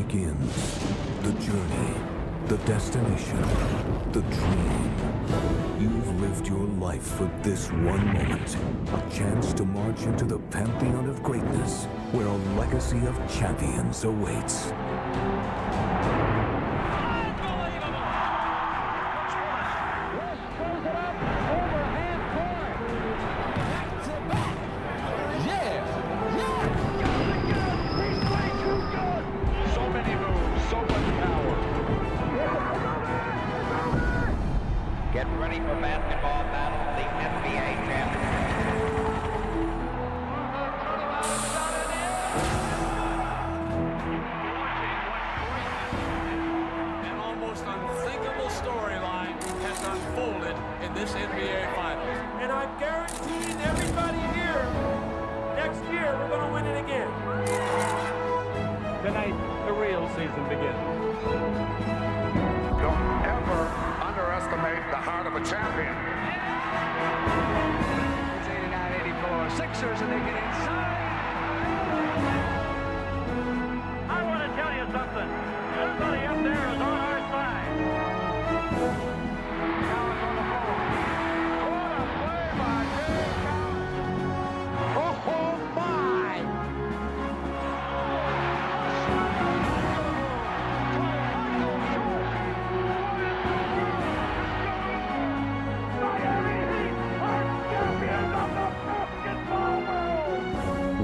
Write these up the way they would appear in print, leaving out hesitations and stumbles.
begins. The journey, the destination, the dream. You've lived your life for this one moment. A chance to march into the pantheon of greatness, where a legacy of champions awaits. Get ready for basketball battle, the NBA championship. An almost unthinkable storyline has unfolded in this NBA Finals. And I'm guaranteeing everybody here, next year we're going to win it again. Tonight, the real season begins. Don't ever underestimate the heart of a champion. It's 89-84 Sixers, and they get inside. I want to tell you something. Everybody up there is on our side. Collins on the floor. What a play by James Collins. Oh, my!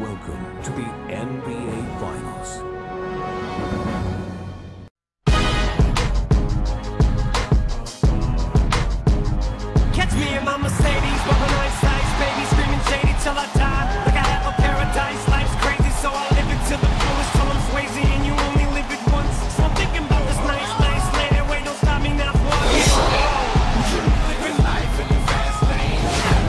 Welcome to the NBA Finals. Catch me in my Mercedes, rolling ice ice, baby, screaming shady till I die. Like I have a paradise, life's crazy, so I live it to the fullest till I'm Swayze, and you only live it once. So I'm thinking about this nice lady, wait, don't stop me now, boy. Living life in the fast lane,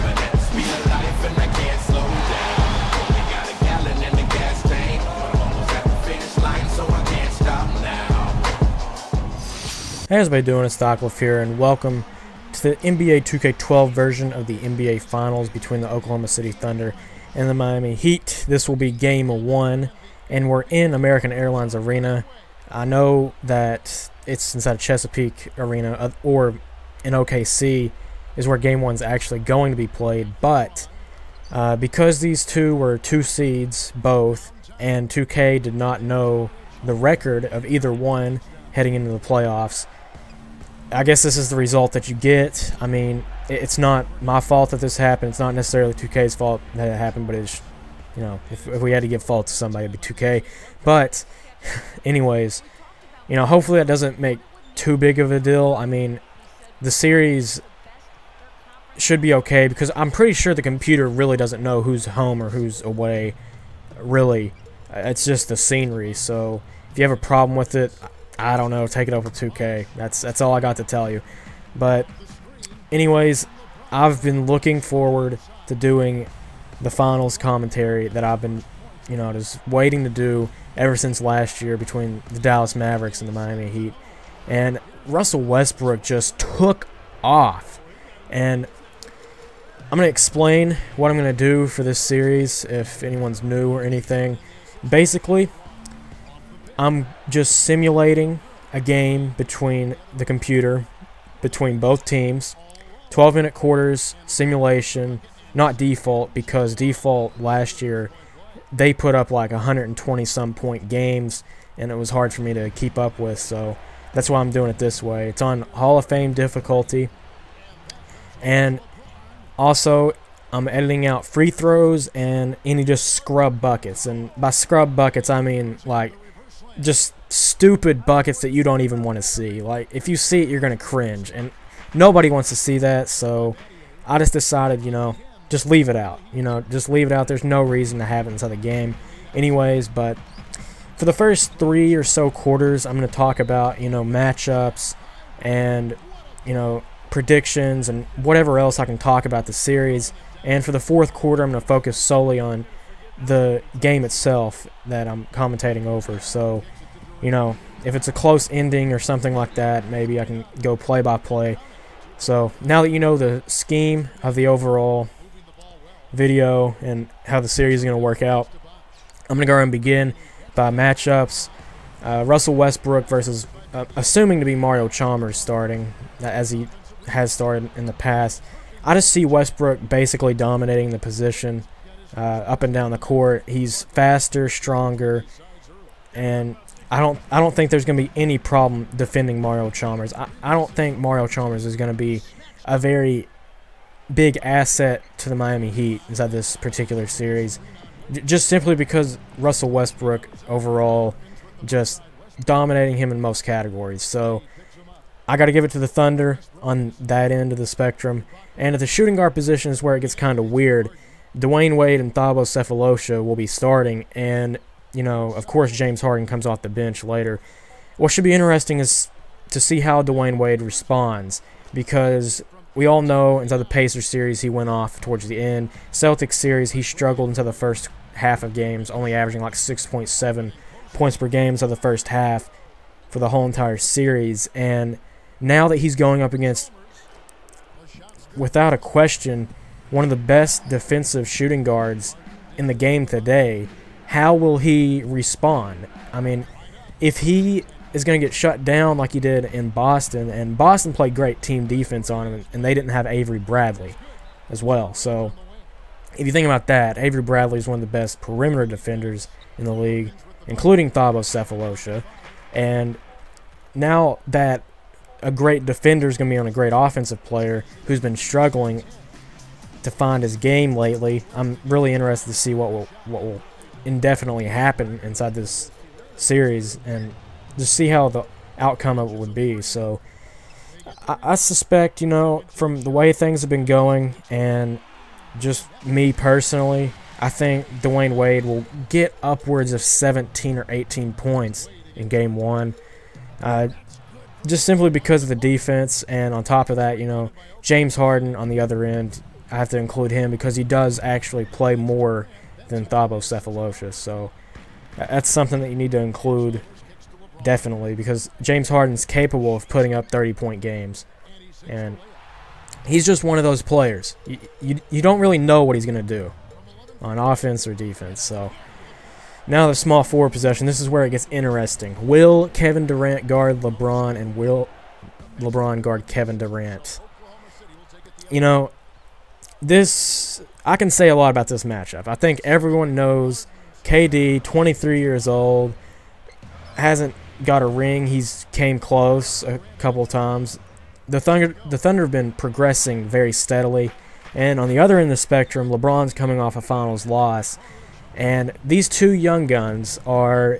but at the speed of life, and I can't slow down. Only got a gallon in the gas tank, but I'm almost at the finish line, so I can't stop now. Hey, how's everybody doing? It's dyclif here, and welcome to the NBA 2K12 version of the NBA Finals between the Oklahoma City Thunder and the Miami Heat. This will be Game 1, and we're in American Airlines Arena. I know that it's inside Chesapeake Arena, or in OKC is where Game 1's actually going to be played, but because these two were 2 seeds both, and 2K did not know the record of either one heading into the playoffs, I guess this is the result that you get. I mean, it's not my fault that this happened. It's not necessarily 2K's fault that it happened, but it's, you know, if we had to give fault to somebody, it'd be 2K. But, anyways, you know, hopefully that doesn't make too big of a deal. I mean, the series should be okay because I'm pretty sure the computer really doesn't know who's home or who's away. Really, it's just the scenery. So if you have a problem with it, I don't know, take it up with 2K. That's all I got to tell you. But anyways, I've been looking forward to doing the finals commentary that I've been, you know, just waiting to do ever since last year between the Dallas Mavericks and the Miami Heat. And Russell Westbrook just took off. And I'm going to explain what I'm going to do for this series if anyone's new or anything. Basically, I'm just simulating a game between the computer, between both teams. 12-minute quarters, simulation, not default, because default last year, they put up like 120-some point games, and it was hard for me to keep up with, so that's why I'm doing it this way. It's on Hall of Fame difficulty, and also I'm editing out free throws and any just scrub buckets, and by scrub buckets I mean like just stupid buckets that you don't even want to see. Like, if you see it, you're going to cringe, and nobody wants to see that, so I just decided, you know, just leave it out. You know, just leave it out. There's no reason to have it inside the game anyways. But for the first 3 or so quarters, I'm going to talk about, you know, matchups and, you know, predictions and whatever else I can talk about the series. And for the fourth quarter, I'm going to focus solely on the game itself that I'm commentating over. So, you know, if it's a close ending or something like that, maybe I can go play by play. So now that you know the scheme of the overall video and how the series is going to work out, I'm going to go ahead and begin by matchups. Russell Westbrook versus, assuming to be Mario Chalmers starting, as he has started in the past. I just see Westbrook basically dominating the position up and down the court. He's faster, stronger, and I don't think there's going to be any problem defending Mario Chalmers. I don't think Mario Chalmers is going to be a very big asset to the Miami Heat inside this particular series, just simply because Russell Westbrook overall just dominating him in most categories. So I got to give it to the Thunder on that end of the spectrum. And at the shooting guard position is where it gets kind of weird. Dwayne Wade and Thabo Sefolosha will be starting, and of course, James Harden comes off the bench later. What should be interesting is to see how Dwayne Wade responds, because we all know inside the Pacers series he went off towards the end. Celtics series he struggled into the first half of games, only averaging like 6.7 points per game inside the first half for the whole entire series. And now that he's going up against, without a question, one of the best defensive shooting guards in the game today, how will he respond? I mean, if he is going to get shut down like he did in Boston, and Boston played great team defense on him, and they didn't have Avery Bradley as well. So if you think about that, Avery Bradley is one of the best perimeter defenders in the league, including Thabo Sefolosha. And now that a great defender is going to be on a great offensive player who's been struggling to find his game lately, I'm really interested to see what will indefinitely happen inside this series and just see how the outcome of it would be. So I suspect, from the way things have been going and just me personally, I think Dwayne Wade will get upwards of 17 or 18 points in Game 1. Just simply because of the defense, and on top of that, James Harden on the other end, I have to include him because he does actually play more than Thabo Sefolosha. So that's something that you need to include, definitely, because James Harden's capable of putting up 30-point games. And he's just one of those players. You don't really know what he's going to do on offense or defense. So now the small forward possession, this is where it gets interesting. Will Kevin Durant guard LeBron, and will LeBron guard Kevin Durant? I can say a lot about this matchup. I think everyone knows KD, 23 years old, hasn't got a ring. He's came close a couple times. The Thunder have been progressing very steadily. And on the other end of the spectrum, LeBron's coming off a finals loss. And these two young guns are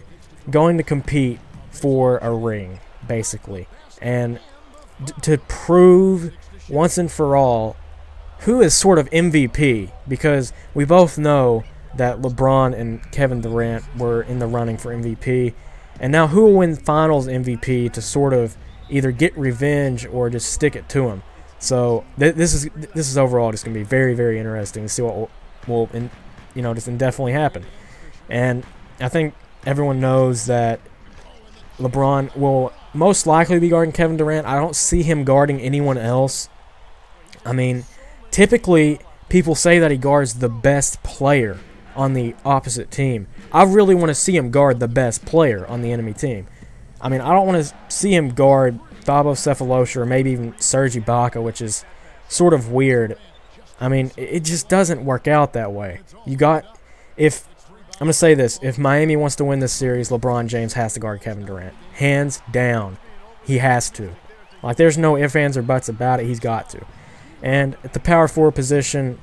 going to compete for a ring, basically. And to prove once and for all who is sort of MVP, because we both know that LeBron and Kevin Durant were in the running for MVP. And now who will win finals MVP to sort of either get revenge or just stick it to him? So this is overall just going to be very, very interesting to see what will just indefinitely happen. And I think everyone knows that LeBron will most likely be guarding Kevin Durant. I don't see him guarding anyone else. I mean, typically people say that he guards the best player on the opposite team. I really want to see him guard the best player on the enemy team. I mean, I don't want to see him guard Thabo Sefolosha or maybe even Serge Ibaka, which is sort of weird. I mean, it just doesn't work out that way. I'm going to say this, if Miami wants to win this series, LeBron James has to guard Kevin Durant. Hands down. He has to. Like, there's no ifs, ands, or buts about it. He's got to. And at the power forward position,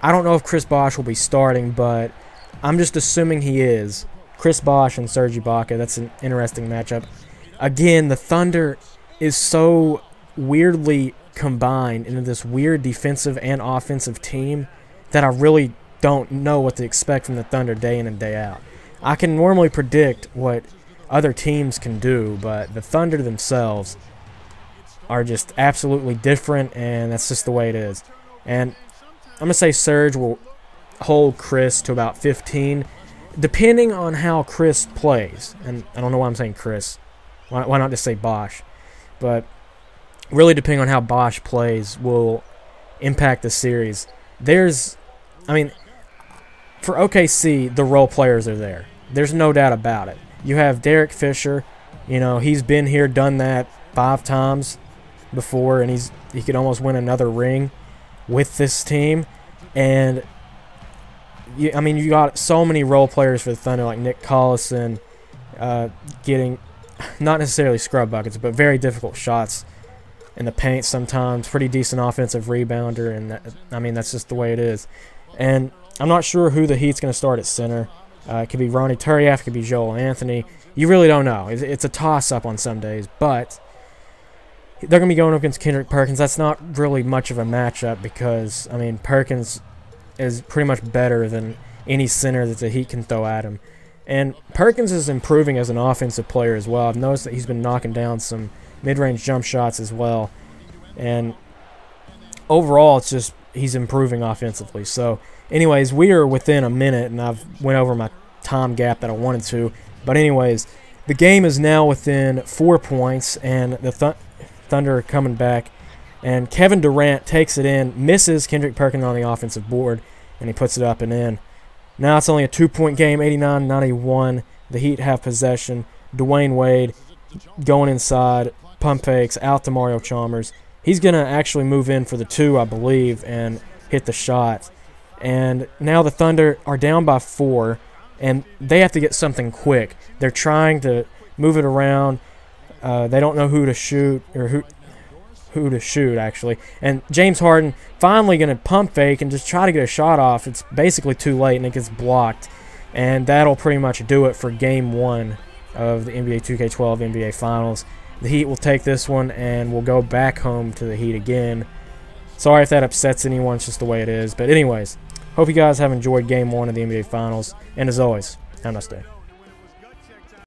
I don't know if Chris Bosh will be starting, but I'm just assuming he is. Chris Bosh and Serge Ibaka, that's an interesting matchup. Again, the Thunder is so weirdly combined into this weird defensive and offensive team that I really don't know what to expect from the Thunder day in and day out. I can normally predict what other teams can do, but the Thunder themselves are just absolutely different, and that's just the way it is. And I'm going to say Serge will hold Chris to about 15, depending on how Chris plays. And I don't know why I'm saying Chris. Why not just say Bosh? But really depending on how Bosh plays will impact the series. For OKC, the role players are there. There's no doubt about it. you have Derek Fisher. You know, he's been here, done that 5 times before, and he could almost win another ring with this team. And I mean, you got so many role players for the Thunder, like Nick Collison, getting not necessarily scrub buckets, but very difficult shots in the paint sometimes. Pretty decent offensive rebounder, and I mean, that's just the way it is. And I'm not sure who the Heat's going to start at center. It could be Ronnie Turiaf, it could be Joel Anthony. You really don't know. It's a toss-up on some days, but they're going to be going up against Kendrick Perkins. That's not really much of a matchup because, I mean, Perkins is pretty much better than any center that the Heat can throw at him. And Perkins is improving as an offensive player as well. I've noticed that he's been knocking down some mid-range jump shots as well. And overall, it's just he's improving offensively. So, anyways, we are within a minute, and I've went over my time gap that I wanted to. But anyways, the game is now within 4 points, and the Thunder are coming back. And Kevin Durant takes it in, misses Kendrick Perkins on the offensive board, and he puts it up and in. Now it's only a 2-point game, 89-91. The Heat have possession. Dwayne Wade going inside, pump fakes, out to Mario Chalmers. He's going to actually move in for the 2, I believe, and hit the shot. And now the Thunder are down by 4, and they have to get something quick. They're trying to move it around. They don't know who to shoot, or who to shoot, actually. And James Harden finally going to pump fake and just try to get a shot off. It's basically too late, and it gets blocked. And that'll pretty much do it for Game 1 of the NBA 2K12 NBA Finals. The Heat will take this one, and we'll go back home to the Heat again. Sorry if that upsets anyone. It's just the way it is. But anyways, hope you guys have enjoyed Game 1 of the NBA Finals. And as always, have a nice day.